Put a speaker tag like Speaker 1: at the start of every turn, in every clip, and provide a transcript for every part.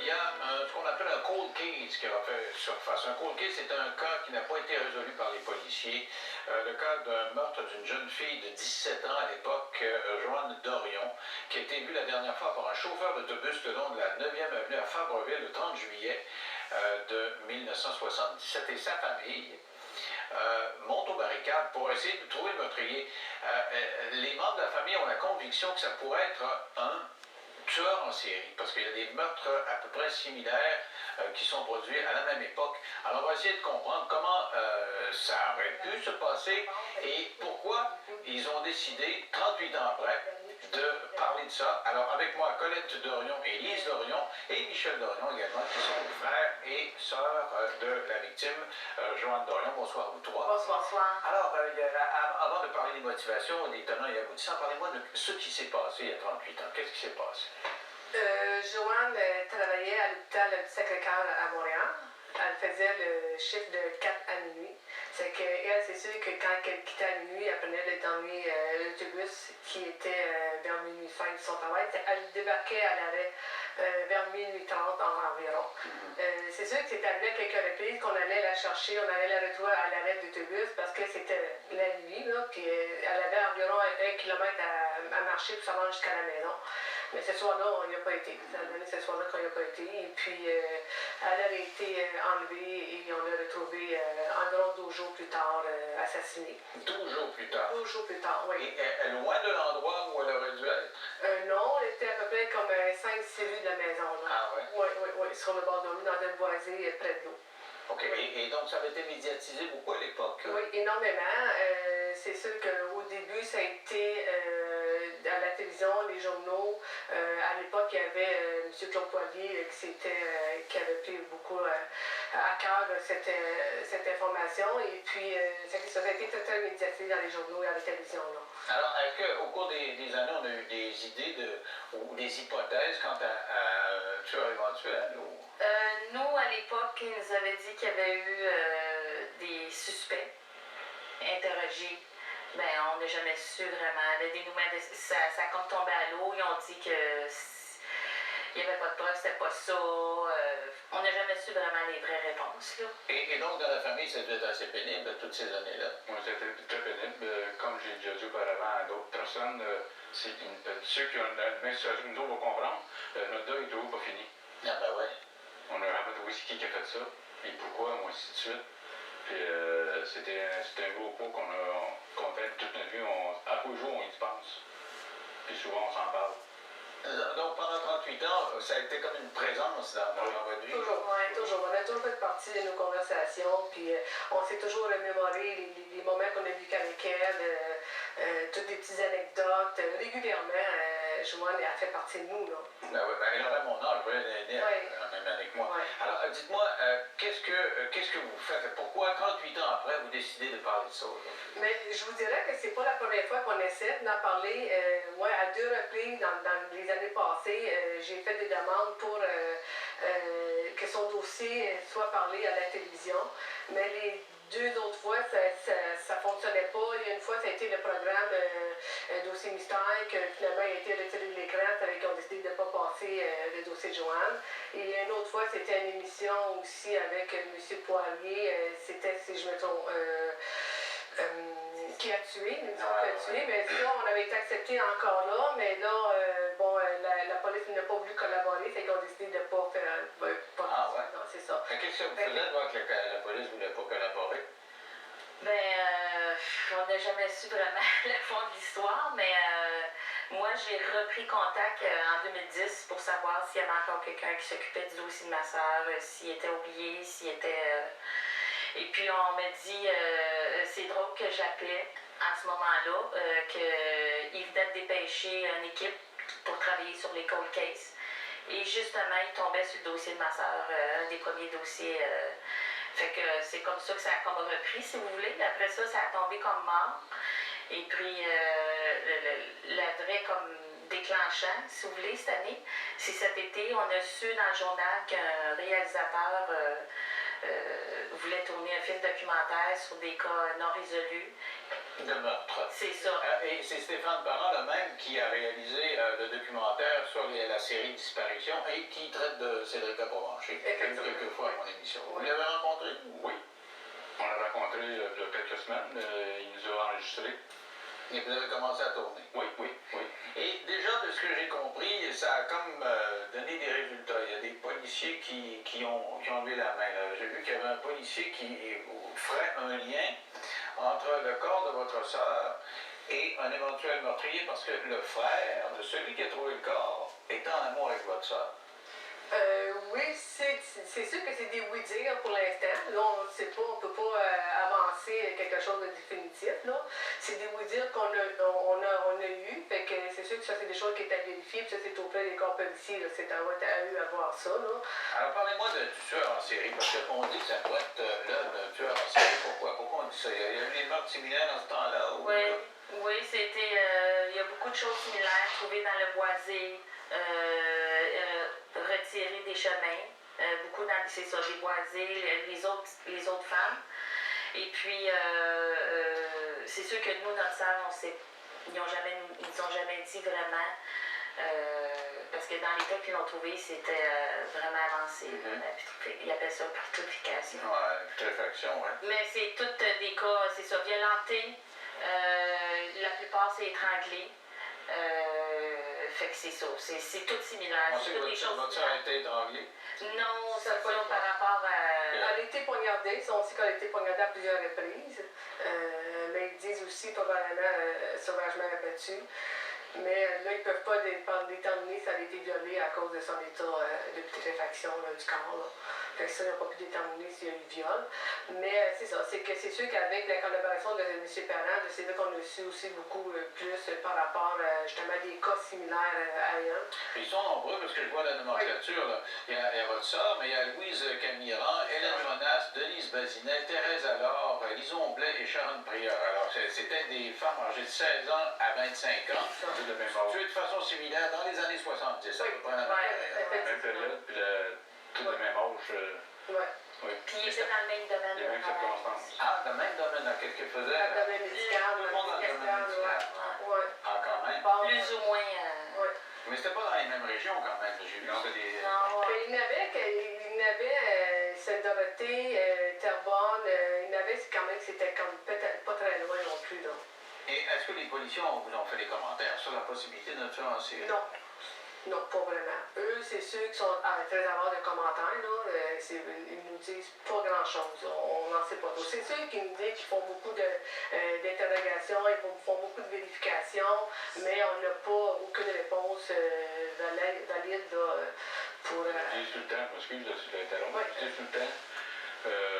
Speaker 1: il y a ce qu'on appelle un cold case qui a fait surface. Un cold case, c'est un cas qui n'a pas été résolu par les policiers. Le cas d'un meurtre d'une jeune fille de 17 ans à l'époque, Joanne Dorion, qui a été vue la dernière fois par un chauffeur d'autobus le long de la 9e avenue à Fabreville le 30 juillet de 1977. Et sa famille monte aux barricades pour essayer de trouver le meurtrier. Les membres de la famille ont la conviction que ça pourrait être un tueur en série, parce qu'il y a des meurtres à peu près similaires qui sont produits à la même époque. Alors on va essayer de comprendre comment ça aurait pu se passer et pourquoi ils ont décidé, 38 ans après, de parler de ça. Alors avec moi, Colette Dorion et Lise Dorion et Michel Dorion également, qui sont frères et sœurs de la victime, Joanne Dorion. Bonsoir à vous trois.
Speaker 2: Bonsoir.
Speaker 1: Alors, avant de parler des motivations, des tenants et aboutissants, parlez-moi de ce qui s'est passé il y a 38 ans. Qu'est-ce qui s'est passé?
Speaker 2: Joanne travaillait à l'hôpital du Sacré-Cœur à Montréal. Elle faisait le chiffre de 4 à minuit. C'est qu'elle, c'est sûr que quand elle quittait à minuit, elle prenait le dernier l'autobus qui était vers minuit 5 de son travail. Elle débarquait à l'arrêt vers minuit 30 environ. C'est sûr que c'est arrivé à quelques reprises qu'on allait la chercher, on allait la retrouver à l'arrêt d'autobus parce que c'était la nuit, là, puis elle avait environ 1 kilomètre à marcher pour se rendre jusqu'à la maison. Mais ce soir-là, on n'y a pas été. Ça a donné ce soir-là qu'on n'y a pas été. Et puis, elle a été enlevée et on l'a retrouvée environ 12 jours plus tard, assassinée.
Speaker 1: 12 jours plus tard?
Speaker 2: 12 jours plus tard, oui.
Speaker 1: Et loin de l'endroit où elle aurait dû être?
Speaker 2: Non, elle était à peu près comme 5-6 rues de la maison. Là.
Speaker 1: Ah oui?
Speaker 2: Oui, sur le bord de l'eau, dans un boisé près de l'eau.
Speaker 1: OK. Oui. Et donc, ça avait été médiatisé beaucoup à l'époque?
Speaker 2: Oui, énormément. C'est sûr qu'au début, ça a été à la télévision, les journaux. À l'époque, il y avait M. Claude Poirier qui avait pris beaucoup à cœur cette information. Et puis, ça a été très médiatisé dans les journaux et à la télévision. Là.
Speaker 1: Alors, est-ce qu'au cours des années, on a eu des idées ou des hypothèses quant à un tueur éventuel?
Speaker 3: Nous, à l'époque, ils nous avaient dit qu'il y avait eu des suspects interrogés. Ben, on n'a jamais su vraiment. Le dénouement, ça a comme tombé à l'eau. Ils ont dit que il n'y avait pas de preuves, c'était pas ça. On n'a jamais su vraiment les vraies réponses. Là.
Speaker 1: Et donc, dans la famille, ça devait être assez pénible toutes ces années-là?
Speaker 4: Oui, c'était très pénible. Comme j'ai déjà dit auparavant à d'autres personnes, ceux qui ont la même situation que nous vont comprendre, notre deuil est toujours pas fini.
Speaker 1: Ah ben ouais.
Speaker 4: On a jamais trouvé qui a fait ça, et pourquoi, ou ainsi de suite. Puis c'était un gros pot qu'on fait toute notre vie. À tous les jours, on y pense. Puis souvent, on s'en parle.
Speaker 1: Donc, pendant 38 ans, ça a été comme une présence dans votre vie?
Speaker 2: Toujours, oui, toujours. On a toujours fait partie de nos conversations, puis on s'est toujours remémoré les moments qu'on a vécu avec elle, toutes les petites anecdotes. Régulièrement, Joanne, elle fait partie de nous. Là.
Speaker 1: Ben oui, elle aurait mon âge, elle est née en même année que moi.
Speaker 2: Oui.
Speaker 1: Alors, dites-moi, qu'est-ce que vous faites? Pourquoi, 38 ans après, vous décidez de parler de ça?
Speaker 2: Mais je vous dirais que c'est pas la première fois qu'on essaie d'en parler. Moi, à 2 reprises dans les années passées, j'ai fait des demandes pour que son dossier soit parlé à la télévision. Mais les 2 autres fois, ça fonctionnait pas. Il y a une fois, ça a été le programme Dossier Mystère, que finalement il a été retiré de l'écran, avec qu'on a décidé de ne pas passer le dossier de Joanne. Et une autre fois, c'était une émission aussi avec M. Poirier. C'était, si je me trompe, qui a tué, mais ça, on avait été accepté encore là, mais là, la police n'a pas voulu collaborer, fait qu'on a décidé de ne pas faire.
Speaker 1: Ah ouais?
Speaker 2: Non, c'est ça.
Speaker 1: Qu'est-ce que vous faisiez de voir que la police ne voulait pas collaborer?
Speaker 3: Ben, on n'a jamais su vraiment le fond de l'histoire, mais moi, j'ai repris contact en 2010 pour savoir s'il y avait encore quelqu'un qui s'occupait du dossier de ma soeur, s'il était oublié, s'il était... Et puis, on m'a dit, c'est drôle que j'appelais à ce moment-là, qu'il venait de dépêcher une équipe pour travailler sur les cold cases. Et justement, il tombait sur le dossier de ma soeur, un des premiers dossiers. Fait que c'est comme ça que ça a comme repris, si vous voulez. Après ça, ça a tombé comme mort. Et puis, le vrai comme déclenchant, si vous voulez, cette année, c'est cet été, on a su dans le journal qu'un réalisateur voulait tourner un film documentaire sur des cas non résolus.
Speaker 1: de meurtre.
Speaker 3: C'est ça.
Speaker 1: Et c'est Stéphane Parent le même qui a réalisé le documentaire sur la série Disparition et qui traite de Cédric Provencher. J'ai eu quelques fois à mon émission. Vous l'avez rencontré?
Speaker 4: Oui. On l'a rencontré il y a quelques semaines. Il nous a enregistrés.
Speaker 1: Et vous avez commencé à tourner?
Speaker 4: Oui, oui, oui.
Speaker 1: Et déjà, de ce que j'ai compris, ça a comme donné des résultats. Il y a des policiers qui ont levé la main. J'ai vu qu'il y avait un policier qui ferait un lien entre le corps de votre sœur et un éventuel meurtrier parce que le frère de celui qui a trouvé le corps est en amour avec votre sœur.
Speaker 2: Oui, c'est sûr que c'est des oui-dire pour l'instant. Là, on ne sait pas, on ne peut pas avancer quelque chose de définitif. C'est des oui-dire qu'on a eu. Fait que c'est sûr que ça, c'est des choses qui est à vérifier. Puis ça, c'est auprès des corps policiers. C'est à eux à voir ça.
Speaker 1: Alors, parlez-moi du tueur en série, parce qu'on dit que ça doit être l'œuvre d'un tueur en série. Pourquoi on dit ça? Il y a eu des meurtres similaires dans ce temps-là?
Speaker 3: Oui, c'était. Il y a beaucoup de choses similaires trouvées dans le boisé. Retirer des chemins, beaucoup dans c'est ça, les boisés, les autres femmes. Et puis, c'est sûr que nous, notre sœur, ils nous ont jamais dit vraiment, parce que dans les cas qu'ils l'ont trouvé, c'était vraiment avancé. Ils appellent ça putréfaction.
Speaker 1: Ouais, putréfaction, oui.
Speaker 3: Mais c'est tous des cas, c'est ça, violenté, la plupart c'est étranglé. Fait que c'est ça, c'est tout similaire.
Speaker 1: On sait que votre soeur a été étranglée?
Speaker 3: Non, c'est pas par rapport à...
Speaker 2: Elle a été poignardée, on sait qu'elle a été poignardée à plusieurs reprises. Mais ils disent aussi probablement sauvagement abattu. Mais là, ils ne peuvent pas déterminer si elle a été violée à cause de son état de putréfaction du corps. Fait que ça, ils n'ont pas pu déterminer s'il y a eu viol. Mais c'est ça, c'est sûr qu'avec la collaboration de M. Parent, c'est là qu'on a su aussi beaucoup plus par rapport justement à des cas similaires à elle.
Speaker 1: Ils sont nombreux parce que je vois la nomenclature. Là. Il y a votre soeur, mais il y a Louise Camiran, Hélène Jonas, Denise Bazinet, Thérèse Allard, Lison Blais et Sharon Prieur. Alors, c'était des femmes âgées de 16 ans à 25 ans.
Speaker 4: De même âge.
Speaker 1: Tuées de façon similaire dans les années 70, à peu près la
Speaker 4: même période, puis tout le même âge.
Speaker 2: Oui.
Speaker 3: Puis ils étaient dans le même domaine.
Speaker 4: Les mêmes circonstances.
Speaker 1: Ah, dans le même domaine, dans quel que faisait.
Speaker 2: Dans le domaine médical.
Speaker 1: Tout le monde dans le domaine médical.
Speaker 2: Oui.
Speaker 1: Ah, quand même.
Speaker 3: Plus ou moins...
Speaker 1: Mais c'était pas dans les mêmes régions, quand même. J'ai vu que c'était des...
Speaker 3: Non,
Speaker 2: Mais il y en avait Sainte-Dorothée, Terrebonne, il y en avait quand même, c'était comme peut-être pas très loin non plus. Là.
Speaker 1: Et est-ce que les policiers vous ont fait des commentaires sur la possibilité d'un tueur en série?
Speaker 2: Non. Non, pas vraiment. Eux, c'est ceux qui sont très à l'heure de commentaires. Ils nous disent pas grand-chose. On n'en sait pas trop. C'est ceux qui nous disent qu'ils font beaucoup d'interrogations, ils font beaucoup de vérifications, mais on n'a pas aucune réponse valide pour...
Speaker 4: Ils disent tout le temps, excuse de l'interrompre, ils disent tout le temps,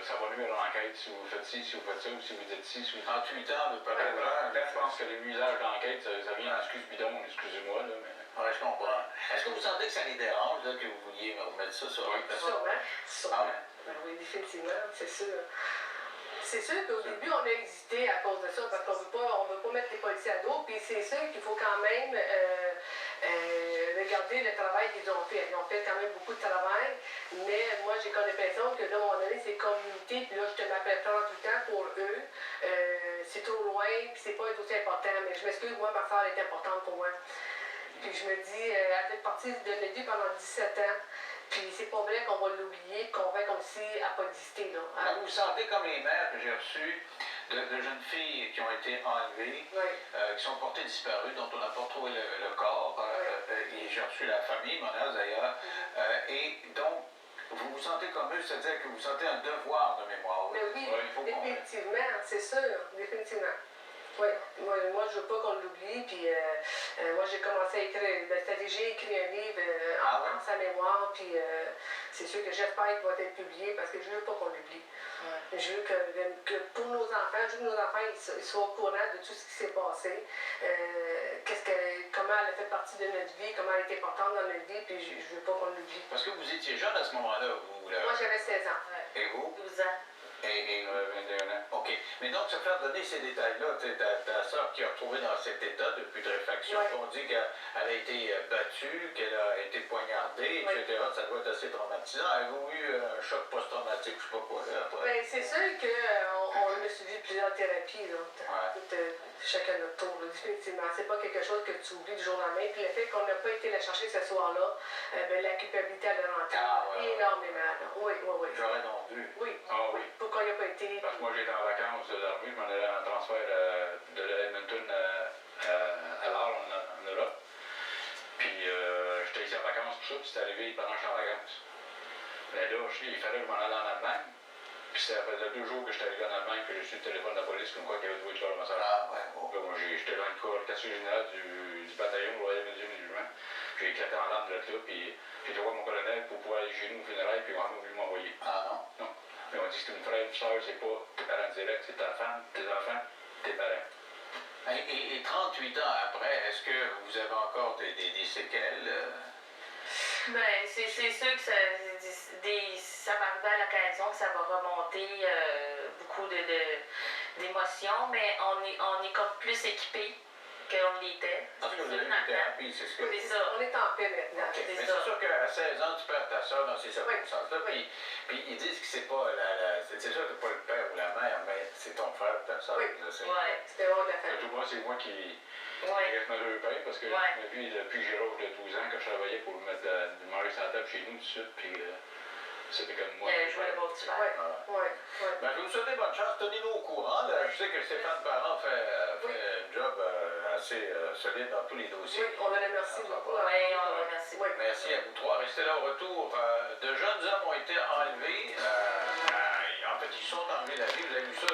Speaker 4: ça va nuire à l'enquête si vous faites ci, si vous faites ça, ou si vous dites ci, si vous dites...
Speaker 1: En 8 ans, peut-être.
Speaker 4: Là, je pense que le nuisage d'enquête, ça vient d'excuse bidon, excusez-moi, là, mais...
Speaker 1: Oui, je comprends. Est-ce que vous sentez que ça les dérange, là, que vous vouliez remettre ça sur la personne?
Speaker 2: Sûrement.
Speaker 1: Ah ouais?
Speaker 2: Oui, définitivement, c'est sûr. C'est sûr qu'au début, on a hésité à cause de ça, parce qu'on ne veut pas mettre les policiers à dos, puis c'est sûr qu'il faut quand même regarder le travail qu'ils ont fait. Ils ont fait quand même beaucoup de travail, mais moi, j'ai comme l'impression que là, à un moment donné, c'est communauté, puis là, je te m'appelle tout le temps pour eux. C'est trop loin, puis c'est pas aussi important, mais je m'excuse, moi, ma soeur est importante pour moi. Puis je me dis, elle fait partie de notre vie pendant 17 ans. Puis c'est pas vrai qu'on va l'oublier, qu'on va comme si elle n'a pas existé.
Speaker 1: Vous vous sentez comme les mères que j'ai reçues de jeunes filles qui ont été enlevées, qui sont portées disparues, dont on n'a pas retrouvé le corps. Et j'ai reçu la famille, mon âge d'ailleurs. Et donc, vous vous sentez comme eux, c'est-à-dire que vous sentez un devoir de mémoire.
Speaker 2: Mais oui,
Speaker 1: il faut
Speaker 2: définitivement, c'est sûr, définitivement. Oui, moi je veux pas qu'on l'oublie, puis moi j'ai commencé à écrire, j'ai écrit un livre en sa mémoire, puis c'est sûr que j'espère qu'il va être publié parce que je veux pas qu'on l'oublie. Ouais. Je veux que pour nos enfants, je veux que nos enfants ils soient au courant de tout ce qui s'est passé, comment elle a fait partie de notre vie, comment elle était importante dans notre vie, puis je veux pas qu'on l'oublie.
Speaker 1: Parce que vous étiez jeune à ce moment-là, vous là.
Speaker 2: Moi j'avais 16 ans.
Speaker 3: Ouais.
Speaker 1: Et vous?
Speaker 3: 12 ans.
Speaker 1: Et 21 ans. OK. Mais donc, se faire donner ces détails-là, ta soeur qui a retrouvé dans cet état de putréfaction, on dit qu'elle a été battue, qu'elle a été poignardée, santé, etc., ça doit être assez traumatisant. Avez-vous eu un choc post-traumatique, je sais pas quoi, là, après?
Speaker 2: Ben, c'est sûr qu'on a suivi plusieurs thérapies, là, chacun notre tour, là, définitivement. C'est pas quelque chose que tu oublies du jour au lendemain. Puis le fait qu'on n'a pas été la chercher ce soir-là, ben, la culpabilité, elle a rentré énormément. Là. Oui.
Speaker 1: J'aurais donc dû.
Speaker 2: Oui.
Speaker 4: Ah oui.
Speaker 2: Pourquoi il n'a pas été?
Speaker 4: Parce que moi, j'étais en vacances de l'armée, je m'en allais en transfert de Edmonton à l'Arles, en Europe. Puis j'étais ici en vacances, tout ça, puis c'est arrivé pendant que j'étais en vacances. Mais là, il fallait que je m'en aille en Allemagne. Puis ça faisait 2 jours que j'étais arrivé en Allemagne, que j'ai reçu le téléphone de la police comme quoi qu'il y avait trouvé le corps de ma soeur.
Speaker 1: Ah, ouais, bon.
Speaker 4: Là, moi, j'étais dans le corps, le quartier général du bataillon Royal Menuisier Musulman. J'ai éclaté en larmes de là, puis j'ai été voir mon colonel pour pouvoir aller chez nous au funérailles, puis ils m'ont voulu m'envoyer.
Speaker 1: Ah non?
Speaker 4: Non. Ils m'ont dit que c'était une frère, une soeur, c'est pas tes parents directs, c'est ta femme, tes enfants, tes parents.
Speaker 1: Et 38 ans après, est-ce que vous avez encore des séquelles?
Speaker 3: Ben, c'est sûr que ça m'arrive à l'occasion que ça va remonter beaucoup d'émotions, mais on est comme plus équipés qu'on l'était.
Speaker 1: Parce que vous avez une thérapie, c'est ce que...
Speaker 3: C'est ça.
Speaker 2: On est en paix maintenant.
Speaker 1: Okay. Mais
Speaker 3: C'est
Speaker 1: c'est sûr qu'à 16 ans, tu perds ta soeur dans ces circonstances-là.
Speaker 2: Oui.
Speaker 1: Puis ils disent que c'est pas c'est sûr que c'est pas le père ou la mère, mais c'est ton frère ou ta soeur.
Speaker 2: Oui. C'était vraiment de la famille.
Speaker 4: Surtout moi, c'est moi qui
Speaker 3: Ouais.
Speaker 4: reste malheureux père, parce que depuis que j'ai l'âge de 12 ans, que je travaillais pour mettre de manger sur la table chez nous tout de suite, puis c'était comme moi.
Speaker 3: Je vois le beau petit frère.
Speaker 1: Ben, je vous souhaite bonne chance. Tenez-nous au courant. Là. Je sais que Stéphane Parent fait un job assez solide dans tous les dossiers.
Speaker 2: Oui, on le remercie beaucoup.
Speaker 3: Oui, on le remercie.
Speaker 2: Oui.
Speaker 1: Merci à vous trois. Restez là au retour. De jeunes hommes ont été enlevés. En fait, ils sont enlevés la vie. Vous avez vu ça